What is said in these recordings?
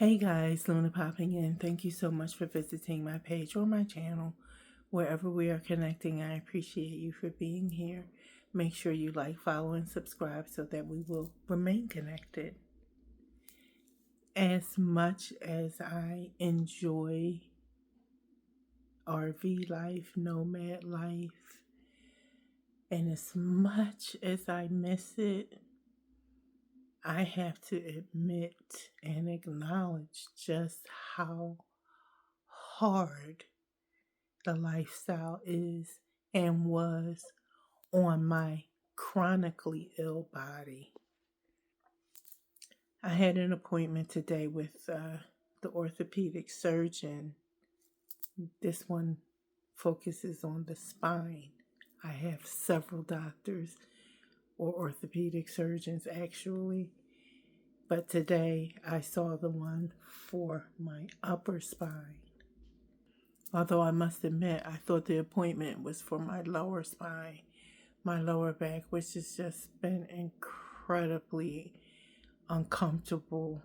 Hey guys, Luna popping in. Thank you so much for visiting my page or my channel. Wherever we are connecting, I appreciate you for being here. Make sure you like, follow, and subscribe so that we will remain connected. As much as I enjoy RV life, nomad life, and as much as I miss it, I have to admit and acknowledge just how hard the lifestyle is and was on my chronically ill body. I had an appointment today with the orthopedic surgeon. This one focuses on the spine. I have several doctors or orthopedic surgeons actually, but today I saw the one for my upper spine. Although I must admit, I thought the appointment was for my lower spine, my lower back, which has just been incredibly uncomfortable.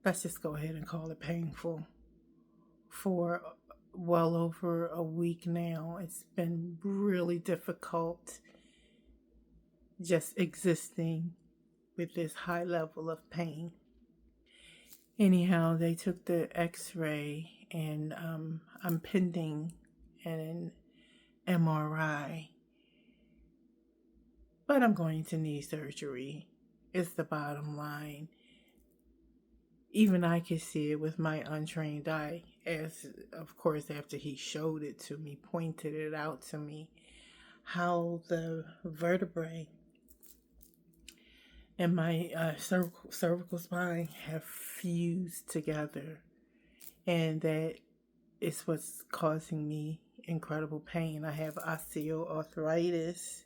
Let's just go ahead and call it painful. For well over a week now, it's been really difficult just existing with this high level of pain. Anyhow, they took the x-ray and I'm pending an MRI. But I'm going to need surgery. It's the bottom line. Even I could see it with my untrained eye, as of course after he showed it to me, pointed it out to me, how the vertebrae and my cervical spine have fused together, and that is what's causing me incredible pain. I have osteoarthritis.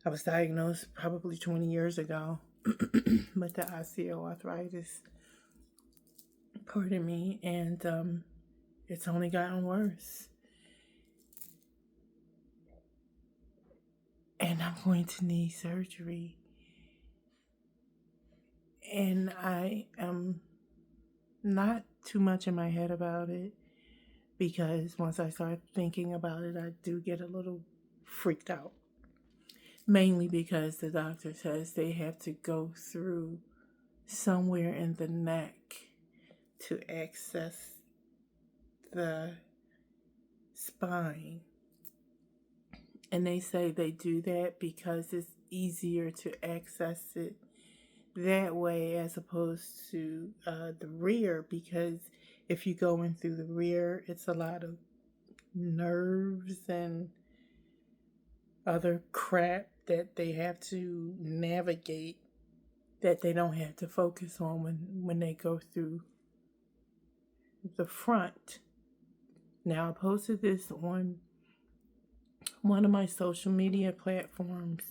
I was diagnosed probably 20 years ago with the osteoarthritis, pardon me, and it's only gotten worse. And I'm going to need surgery. And I am not too much in my head about it, because once I start thinking about it, I do get a little freaked out. Mainly because the doctor says they have to go through somewhere in the neck to access the spine. And they say they do that because it's easier to access it that way as opposed to the rear, because if you go in through the rear, it's a lot of nerves and other crap that they have to navigate that they don't have to focus on when they go through the front. Now, I posted this on one of my social media platforms,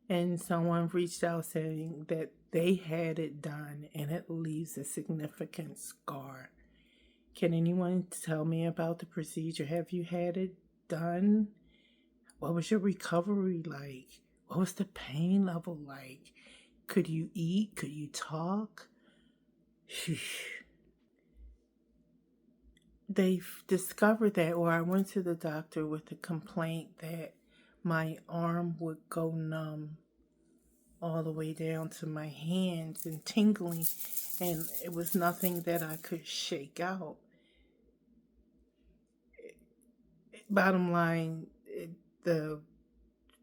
and someone reached out saying that they had it done and it leaves a significant scar. Can anyone tell me about the procedure? Have you had it done? What was your recovery like? What was the pain level like? Could you eat? Could you talk? They've discovered that, or I went to the doctor with the complaint that my arm would go numb all the way down to my hands and tingling, and it was nothing that I could shake out. Bottom line, the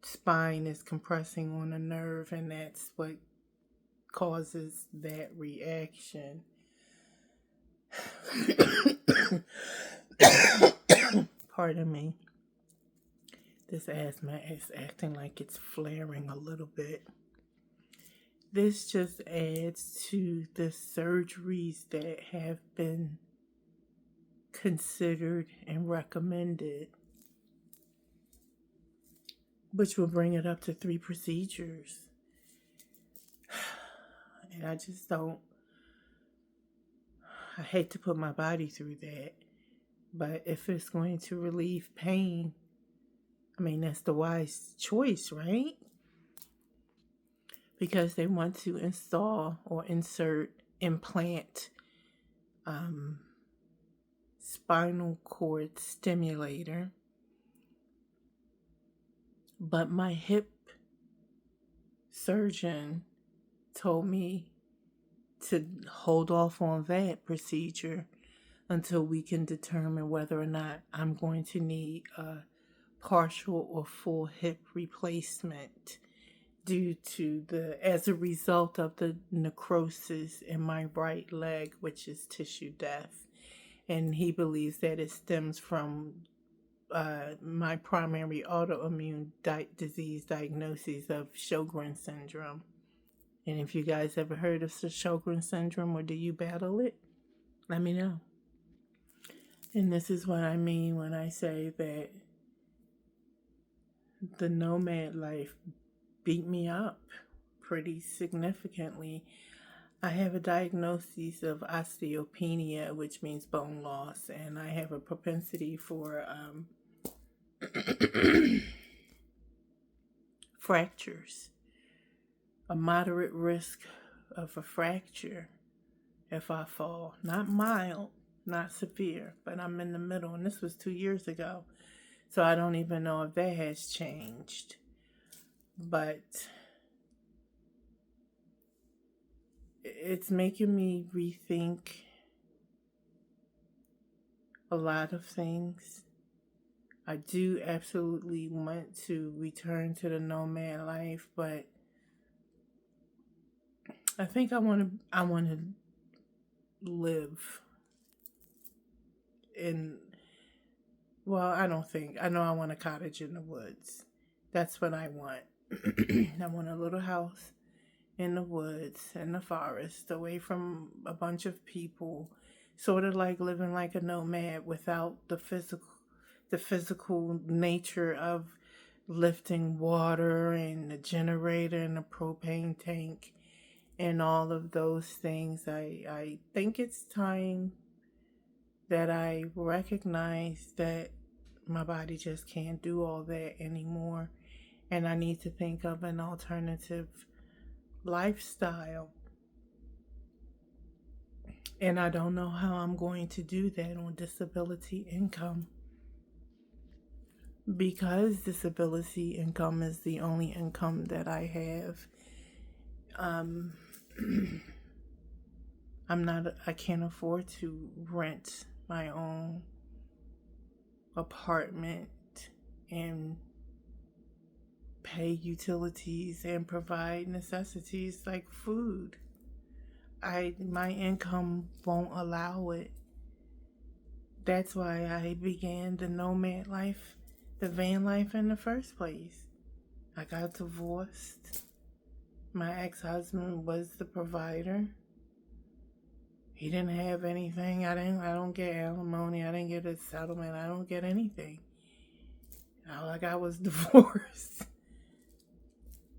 spine is compressing on a nerve, and that's what causes that reaction. Pardon me. This asthma is acting like it's flaring a little bit. This just adds to the surgeries that have been considered and recommended, which will bring it up to 3 procedures. And I just don't, I hate to put my body through that. But if it's going to relieve pain, I mean, that's the wise choice, right? Because they want to install or implant spinal cord stimulator, but my hip surgeon told me to hold off on that procedure until we can determine whether or not I'm going to need a partial or full hip replacement due to as a result of the necrosis in my right leg, which is tissue death. And he believes that it stems from my primary autoimmune disease diagnosis of Sjogren's syndrome. And if you guys ever heard of Sjogren's syndrome, or do you battle it, let me know. And this is what I mean when I say that the nomad life beat me up pretty significantly. I have a diagnosis of osteopenia, which means bone loss, and I have a propensity for fractures, a moderate risk of a fracture if I fall. Not mild, not severe, but I'm in the middle, and this was 2 years ago. So I don't even know if that has changed. But it's making me rethink a lot of things. I do absolutely want to return to the nomad life, but I think I want to live in, well, I know I want a cottage in the woods. That's what I want. I want a little house in the woods, in the forest, away from a bunch of people, sort of like living like a nomad without the physical nature of lifting water and the generator and the propane tank and all of those things. I think it's time that I recognize that my body just can't do all that anymore, and I need to think of an alternative lifestyle. And I don't know how I'm going to do that on disability income, because disability income is the only income that I have. I can't afford to rent my own apartment and pay utilities and provide necessities like food. My income won't allow it. That's why I began the nomad life, the van life in the first place. I got divorced. My ex-husband was the provider. He didn't have anything. I don't get alimony. I didn't get a settlement. I don't get anything. All I got was divorce.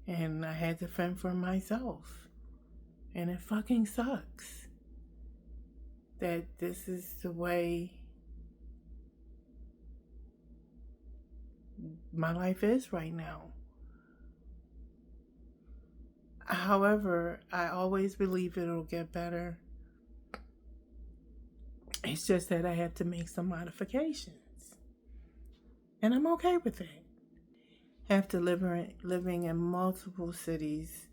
And I had to fend for myself. And it fucking sucks that this is the way my life is right now. However, I always believe it'll get better. It's just that I have to make some modifications. And I'm okay with it. After living in multiple cities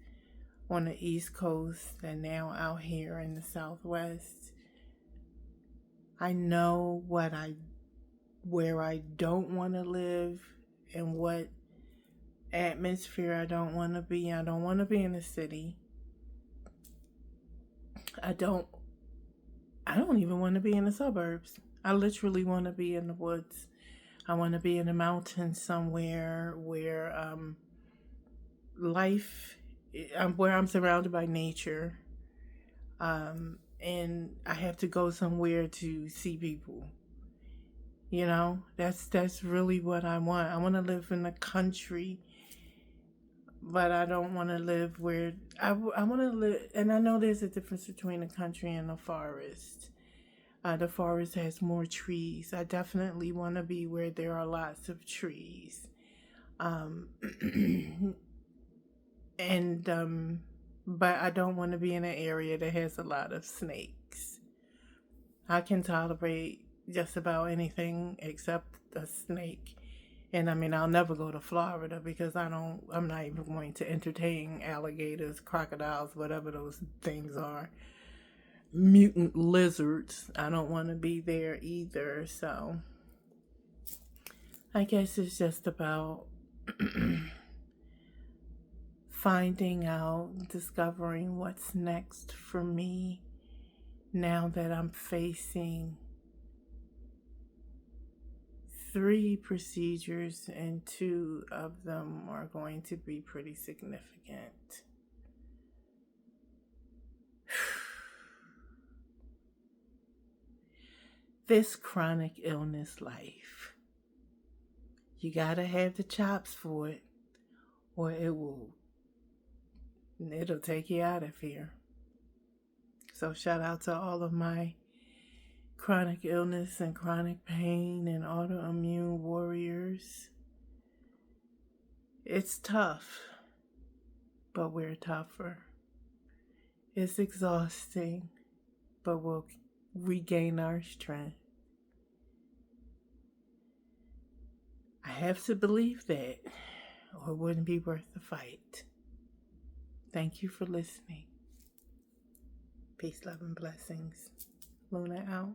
on the East Coast and now out here in the Southwest, I know where I don't want to live and what atmosphere I don't want to be. I don't want to be in the city. I don't even want to be in the suburbs. I literally want to be in the woods. I want to be in the mountains somewhere where where I'm surrounded by nature. And I have to go somewhere to see people. You know, that's really what I want. I want to live in the country, but I don't want to live where I want to live. And I know there's a difference between the country and the forest. The forest has more trees. I definitely want to be where there are lots of trees. But I don't want to be in an area that has a lot of snakes. I can tolerate just about anything except a snake. And I mean, I'll never go to Florida because I'm not even going to entertain alligators, crocodiles, whatever those things are. Mutant lizards. I don't want to be there either. So I guess it's just about finding out, discovering what's next for me now that I'm facing 3 procedures and 2 of them are going to be pretty significant. This chronic illness life, you gotta have the chops for it, or it'll take you out of here. So shout out to all of my chronic illness and chronic pain and autoimmune warriors. It's tough, but we're tougher. It's exhausting, but we'll regain our strength. I have to believe that, or it wouldn't be worth the fight. Thank you for listening. Peace, love, and blessings. Luna out.